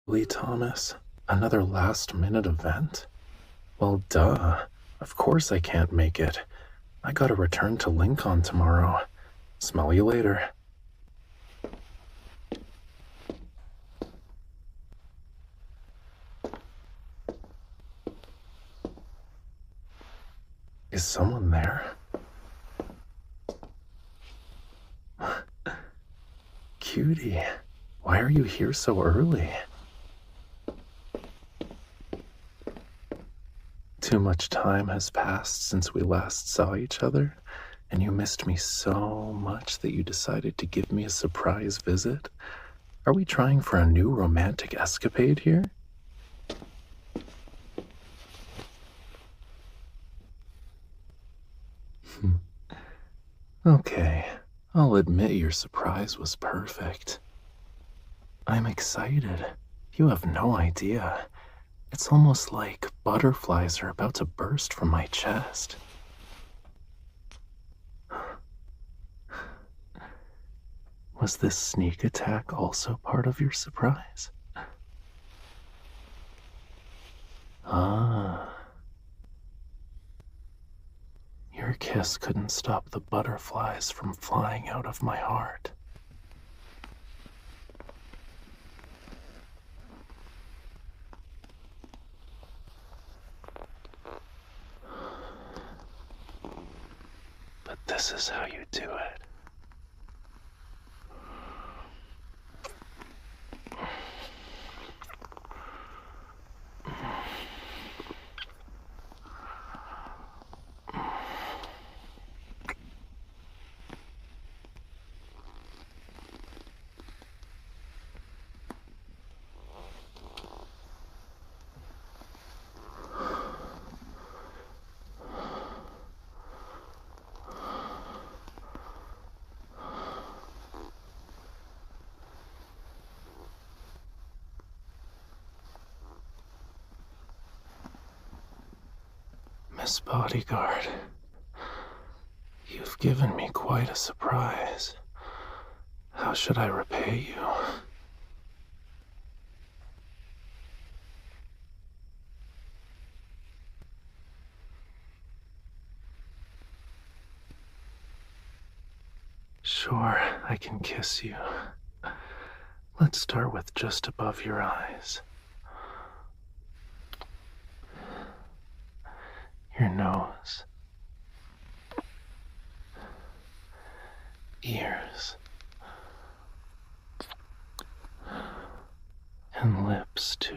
Lee Thomas, another last-minute event? Well, duh. Of course I can't make it. I gotta return to Lincoln tomorrow. Smell you later. Is someone there? Cutie, why are you here so early? Too much time has passed since we last saw each other, and you missed me so much that you decided to give me a surprise visit? Are we trying for a new romantic escapade here? Okay, I'll admit your surprise was perfect. I'm excited. You have no idea. It's almost like butterflies are about to burst from my chest. Was this sneak attack also part of your surprise? Ah. Your kiss couldn't stop the butterflies from flying out of my heart. But this is how you do it. Miss Bodyguard, you've given me quite a surprise. How should I repay you? Sure, I can kiss you. Let's start with just above your eyes. Your nose, ears, and lips too.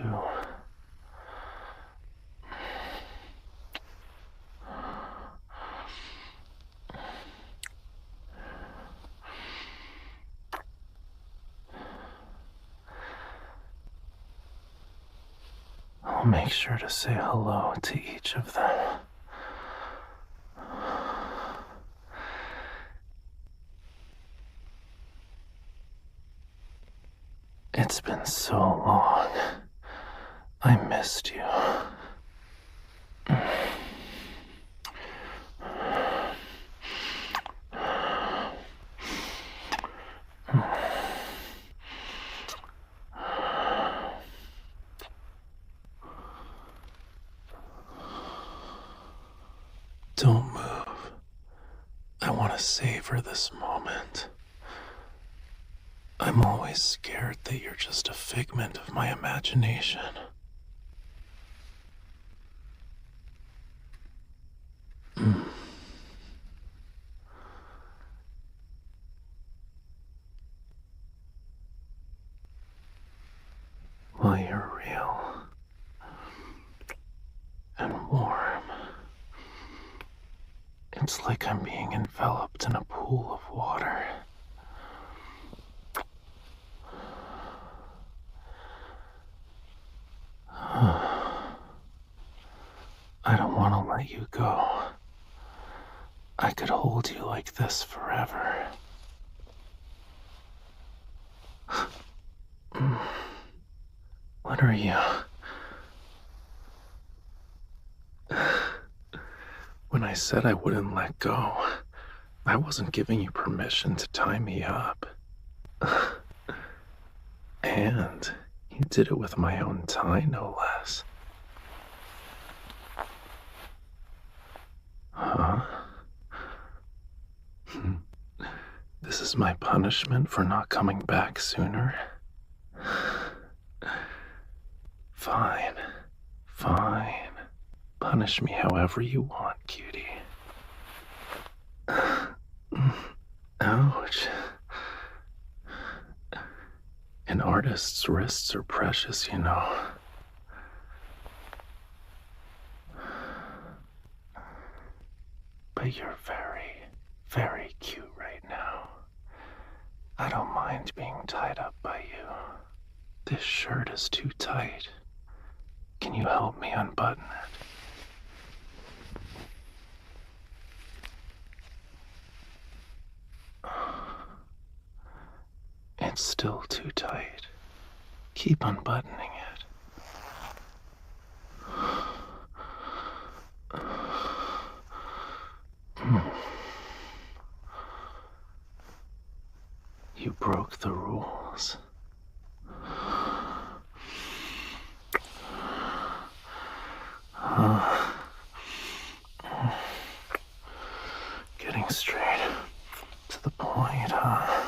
I'll make sure to say hello to each of them. It's been so long. I missed you. Don't move. I want to savor this moment. I'm always scared that you're just a figment of my imagination. Well, you're real and warm. It's like I'm being enveloped in a pool of water. I don't want to let you go. I could hold you like this forever. What are you? When I said I wouldn't let go, I wasn't giving you permission to tie me up. And You did it with my own tie, no less. Huh? This is my punishment for not coming back sooner? Fine. Punish me however you want, cutie. Ouch. An artist's wrists are precious, you know. But you're very, very cute right now. I don't mind being tied up by you. This shirt is too tight. Can you help me unbutton it? It's still too tight. Keep unbuttoning it. You broke the rules. Getting straight to the point, huh?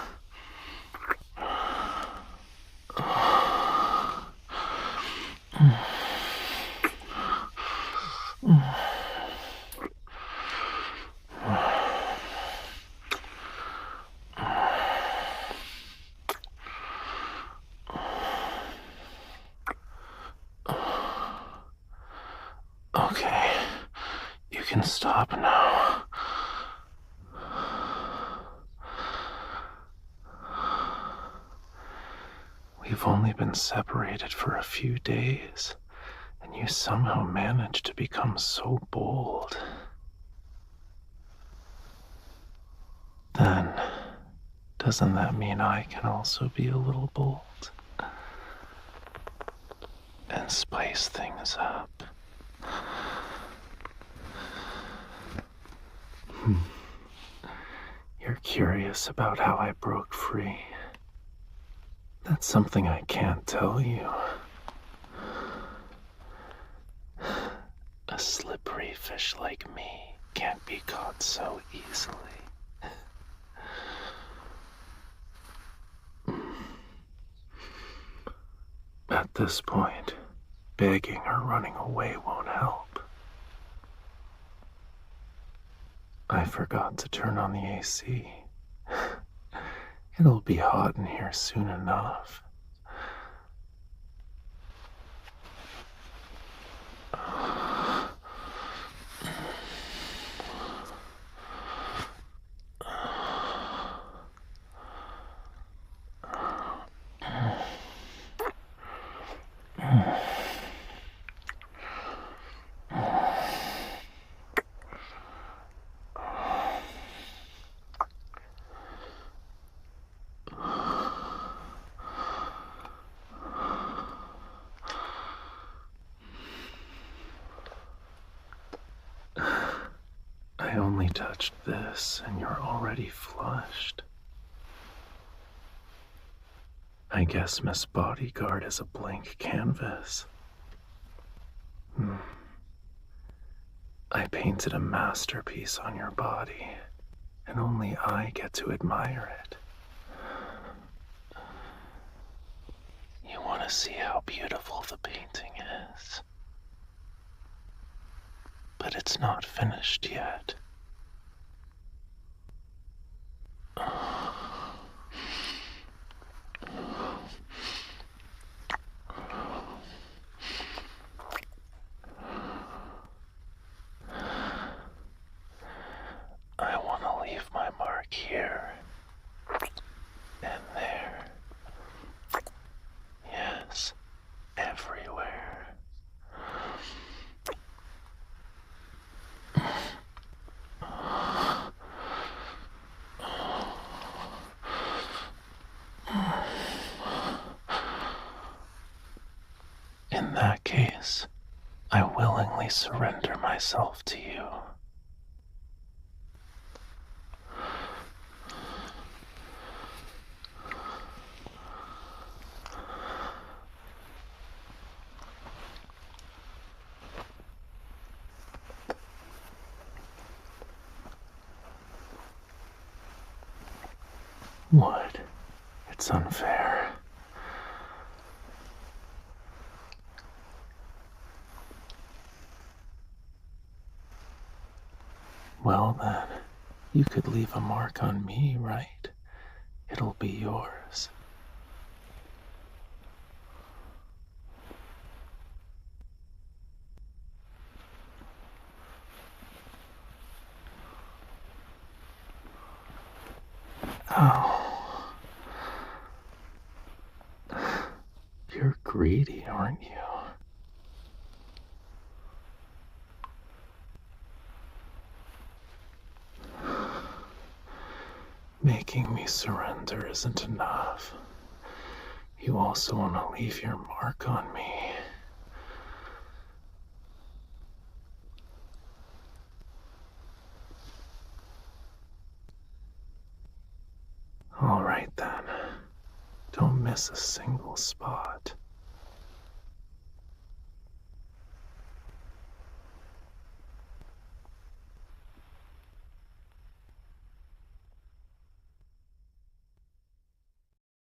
Okay, you can stop now. We've only been separated for a few days, and you somehow managed to become so bold. Then, doesn't that mean I can also be a little bold? And spice things up? You're curious about how I broke free. That's something I can't tell you. A slippery fish like me can't be caught so easily. At this point, begging or running away won't help. I forgot to turn on the AC. It'll be hot in here soon enough. I only touched this and you're already flushed. I guess Miss Bodyguard is a blank canvas. I painted a masterpiece on your body, and only I get to admire it. You want to see how beautiful the painting is? But it's not finished yet. I want to leave my mark here and there. Yes, everywhere. In that case, I willingly surrender myself to you. What? It's unfair. Well then, you could leave a mark on me, right? It'll be yours. Oh. You're greedy, aren't you? Making me surrender isn't enough. You also want to leave your mark on me. All right then. Don't miss a single spot.